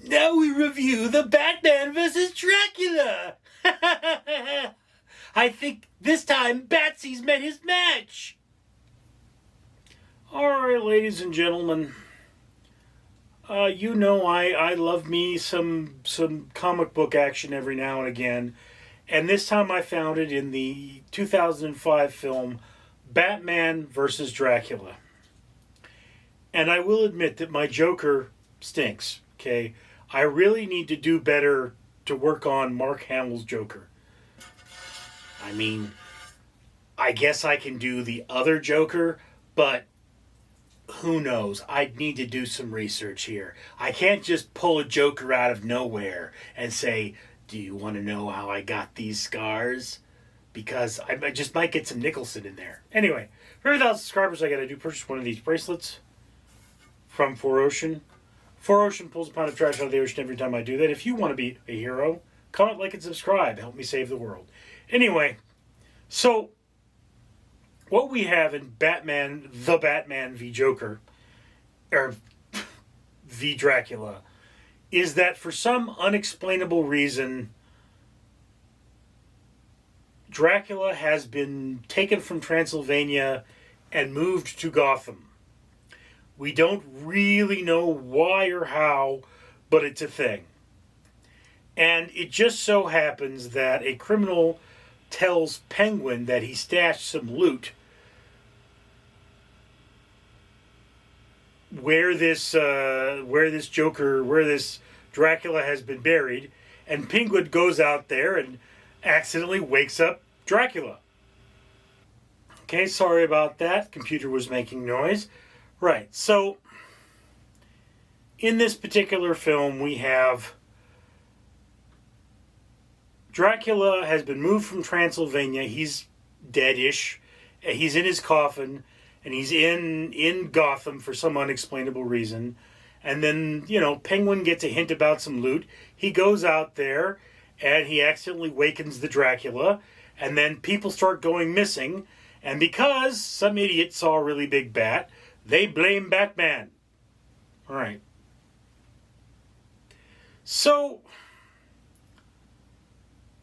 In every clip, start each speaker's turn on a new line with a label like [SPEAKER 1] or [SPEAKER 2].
[SPEAKER 1] Now we review the Batman vs. Dracula. I think this time Batsy's met his match. Alright, ladies and gentlemen. I love me some comic book action every now and again. And this time I found it in the 2005 film Batman vs. Dracula. And I will admit that my Joker stinks, okay? I really need to do better to work on Mark Hamill's Joker. I mean, I guess I can do the other Joker, but who knows? I'd need to do some research here. I can't just pull a Joker out of nowhere and say, do you want to know how I got these scars? Because I just might get some Nicholson in there. Anyway, for 30,000 subscribers, I got to purchase one of these bracelets from 4Ocean. 4Ocean pulls a pound of trash out of the ocean every time I do that. If you want to be a hero, comment, like, and subscribe. Help me save the world. Anyway, so what we have in Batman v Joker, or v Dracula, is that for some unexplainable reason, Dracula has been taken from Transylvania and moved to Gotham. We don't really know why or how, but it's a thing. And it just so happens that a criminal tells Penguin that he stashed some loot where this Dracula has been buried, and Penguin goes out there and accidentally wakes up Dracula. Okay, sorry about that. Computer was making noise. Right, so in this particular film we have Dracula has been moved from Transylvania. He's dead-ish. He's in his coffin, and he's in Gotham for some unexplainable reason. And then, Penguin gets a hint about some loot. He goes out there, and he accidentally wakens the Dracula, and then people start going missing. And because some idiot saw a really big bat, they blame Batman. All right. So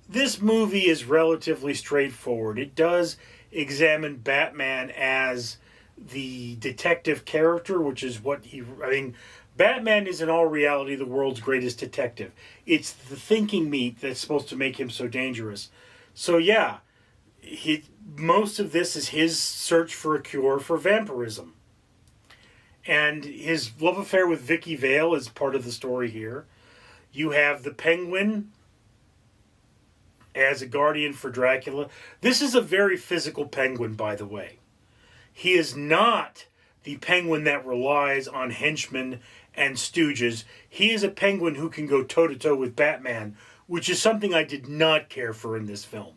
[SPEAKER 1] this movie is relatively straightforward. It does examine Batman as the detective character, which is what Batman is in all reality the world's greatest detective. It's the thinking meat that's supposed to make him so dangerous. So yeah, most of this is his search for a cure for vampirism. And his love affair with Vicky Vale is part of the story here. You have the Penguin as a guardian for Dracula. This is a very physical Penguin, by the way. He is not the Penguin that relies on henchmen and stooges. He is a Penguin who can go toe-to-toe with Batman, which is something I did not care for in this film.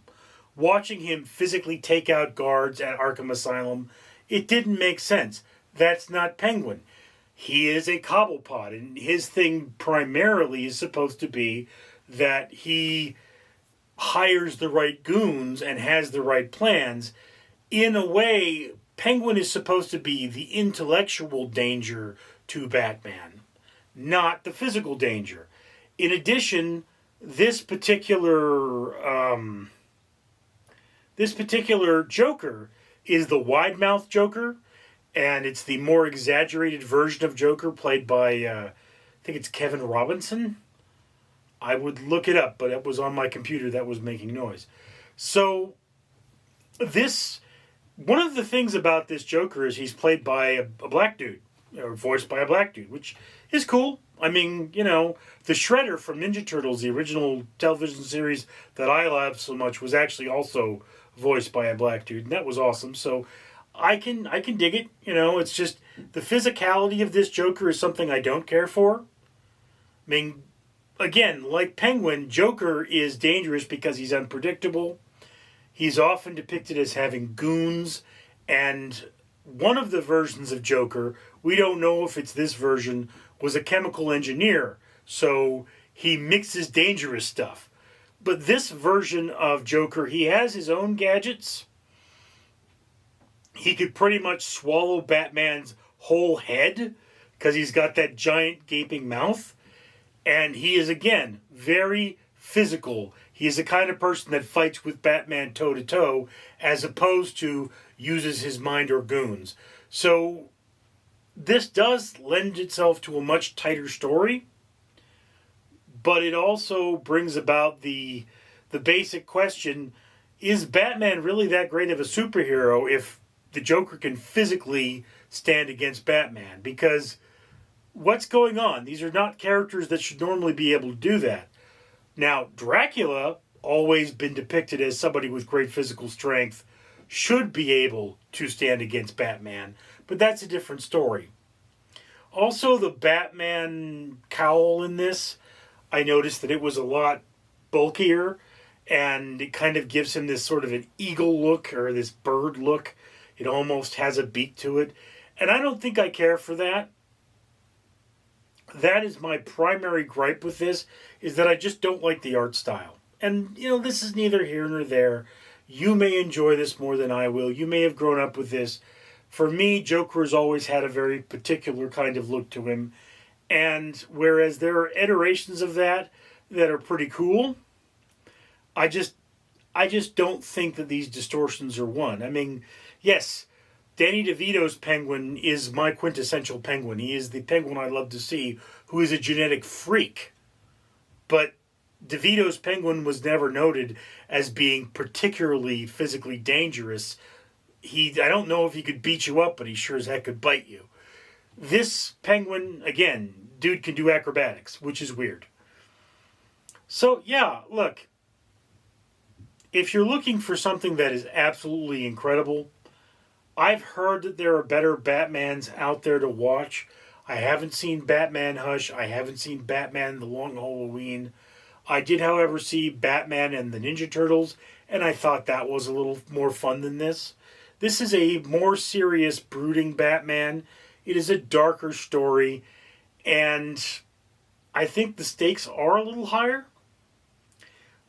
[SPEAKER 1] Watching him physically take out guards at Arkham Asylum, it didn't make sense. That's not Penguin. He is a cobblepot, and his thing primarily is supposed to be that he hires the right goons and has the right plans. In a way, Penguin is supposed to be the intellectual danger to Batman, not the physical danger. In addition, this particular Joker is the wide-mouthed Joker, and it's the more exaggerated version of Joker played by, I think it's Kevin Robinson. I would look it up, but it was on my computer that was making noise. So, one of the things about this Joker is he's played by a black dude, or voiced by a black dude, which is cool. I mean, the Shredder from Ninja Turtles, the original television series that I love so much, was actually also voiced by a black dude, and that was awesome. So I can dig it. It's just the physicality of this Joker is something I don't care for. I mean, again, like Penguin, Joker is dangerous because he's unpredictable. He's often depicted as having goons, and one of the versions of Joker, we don't know if it's this version, was a chemical engineer, so he mixes dangerous stuff. But this version of Joker, he has his own gadgets. He could pretty much swallow Batman's whole head because he's got that giant gaping mouth. And he is, again, very physical. He is the kind of person that fights with Batman toe-to-toe, as opposed to uses his mind or goons. So this does lend itself to a much tighter story, but it also brings about the basic question, is Batman really that great of a superhero if the Joker can physically stand against Batman? Because what's going on? These are not characters that should normally be able to do that. Now, Dracula, always been depicted as somebody with great physical strength, should be able to stand against Batman, but that's a different story. Also, the Batman cowl in this, I noticed that it was a lot bulkier, and it kind of gives him this sort of an eagle look, or this bird look. It almost has a beak to it. And I don't think I care for that. That is my primary gripe with this, is that I just don't like the art style. And, this is neither here nor there. You may enjoy this more than I will. You may have grown up with this. For me, Joker has always had a very particular kind of look to him. And whereas there are iterations of that are pretty cool, I just don't think that these distortions are one. I mean, yes, Danny DeVito's Penguin is my quintessential Penguin. He is the Penguin I love to see, who is a genetic freak. But DeVito's Penguin was never noted as being particularly physically dangerous. I don't know if he could beat you up, but he sure as heck could bite you. This Penguin, again, dude can do acrobatics, which is weird. So, yeah, look. If you're looking for something that is absolutely incredible, I've heard that there are better Batmans out there to watch. I haven't seen Batman Hush. I haven't seen Batman The Long Halloween. I did, however, see Batman and the Ninja Turtles, and I thought that was a little more fun than this. This is a more serious, brooding Batman. It is a darker story, and I think the stakes are a little higher.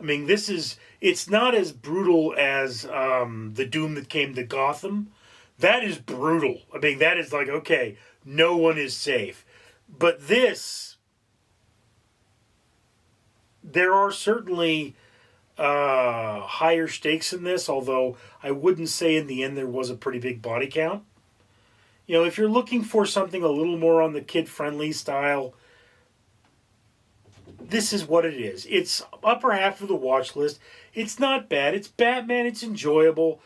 [SPEAKER 1] I mean, it's not as brutal as the Doom that came to Gotham. That is brutal. I mean, that is like, okay, no one is safe. But this, there are certainly higher stakes in this, although I wouldn't say in the end there was a pretty big body count. If you're looking for something a little more on the kid-friendly style, this is what it is. It's upper half of the watch list. It's not bad. It's Batman. It's enjoyable.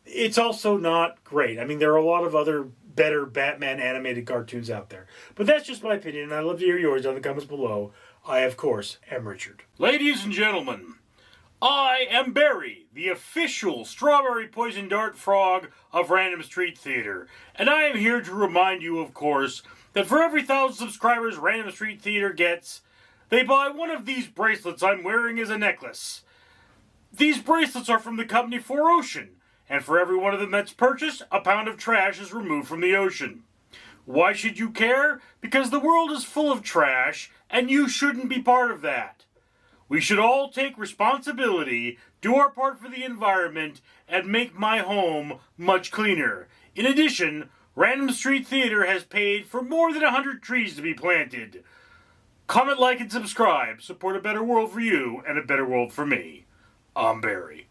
[SPEAKER 1] It's also not great. I mean, there are a lot of other better Batman animated cartoons out there. But that's just my opinion, and I'd love to hear yours down in the comments below. I, of course, am Richard. Ladies and gentlemen, I am Barry, the official strawberry poison dart frog of Random Street Theater. And I am here to remind you, of course, that for every 1,000 subscribers Random Street Theater gets, they buy one of these bracelets I'm wearing as a necklace. These bracelets are from the company 4Ocean, and for every one of them that's purchased, a pound of trash is removed from the ocean. Why should you care? Because the world is full of trash, and you shouldn't be part of that. We should all take responsibility, do our part for the environment, and make my home much cleaner. In addition, Random Street Theater has paid for more than 100 trees to be planted. Comment, like, and subscribe. Support a better world for you and a better world for me. I'm Barry.